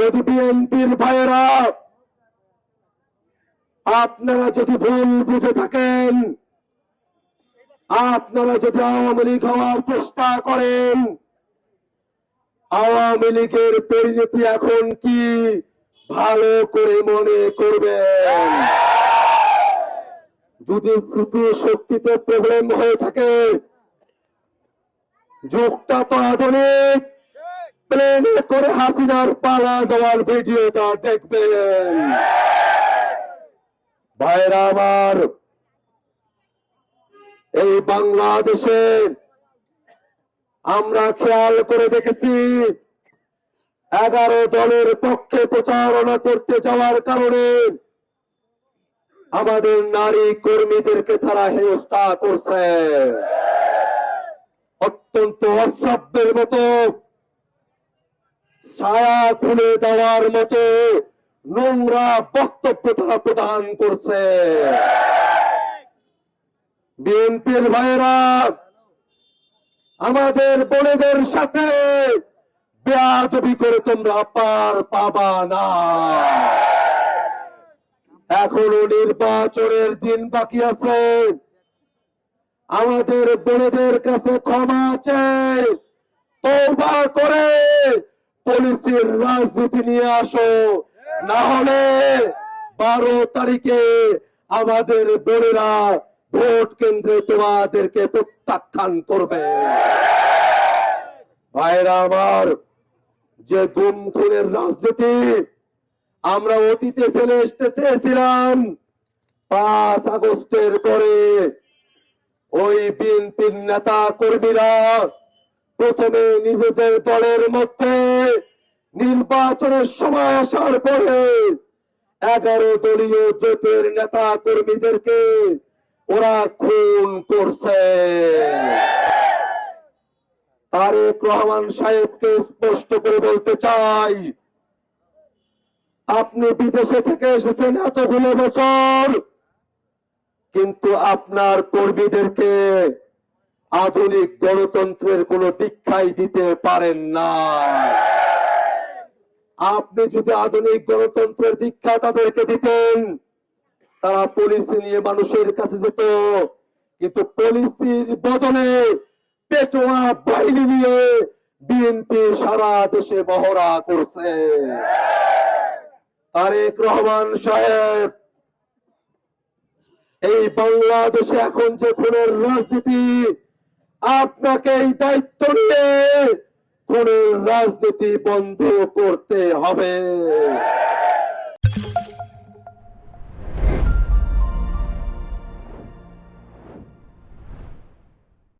যদি বিএনপির ভাইয়েরা আপনারা যদি ভুল বুঝে থাকেন, আপনারা যদি আওয়ামী লীগ হওয়ার চেষ্টা করেন, আওয়ামী লীগের পরিণতি এখন কি ভালো করে মনে করবেন। যদি স্মৃতি শক্তিতে প্রবলেম হয়ে থাকে, যুগটা তো আধুনিক, প্লেনে করে হাসিনার পালা যাওয়ার ভিডিওটা দেখবেন। ভাইরা আমার, এই বাংলাদেশে আমরা খেয়াল করে দেখেছি 11 দলের পক্ষে প্রচারণা করতে যাওয়ার কারণে আমাদের নারী কর্মীদেরকে তারা হেনস্থা করছে। অত্যন্ত অসভ্যের মতো, ছায়া খুলে দেওয়ার মতো নোংরা বক্তব্য তারা প্রদান করছে। বিএনপির ভাইয়েরা, আমাদের বোনেদের সাথে বেয়াদবি করে তোমরা পার পাবা না। এখনো নির্বাচনের দিন বাকি আছে। আমাদের বোনেদের কাছে ক্ষমা চাই, তওবা করে পুলিশের রাজনীতি নিয়ে আসো, না হলে 12 তারিখে আমাদের বোনেরা ভোট কেন্দ্রে তোমাদেরকে প্রত্যাখ্যান করবে। ভাইরা আমার, যে গুম খুনের রাজনীতি আমরা অতীতে ফেলে আসতে চেয়েছিলাম, 5 আগস্টের পরে ওই বিএনপির নেতা কর্মীরা প্রথমে নিজেদের দলের মধ্যে নির্বাচনের সময় আসার পরে 11 দলীয় জোটের নেতা কর্মীদেরকে ওরা খুন করছে। তারেক রহমান সাহেবকে স্পষ্ট করে বলতে চাই, আপনি বিদেশে থেকে এসেছেন এতগুলো বছর, কিন্তু আপনার কর্মীদেরকে আধুনিক গণতন্ত্রের কোন দীক্ষাই দিতে পারেন না। আপনি যদি আধুনিক গণতন্ত্রের দীক্ষা তাদেরকে দিতেন, তারা পলিসি নিয়ে মানুষের কাছে যেত, কিন্তু পলিসির বদলে পেটোয়া বাহিনী নিয়ে বিএনপি সারা দেশে মহড়া করছে। তারেক রহমান সাহেব, এই বাংলাদেশে এখন যে খুনের রাজনীতি, আপনাকে এই দায়িত্ব নিয়ে খুনের রাজনীতি বন্ধ করতে হবে।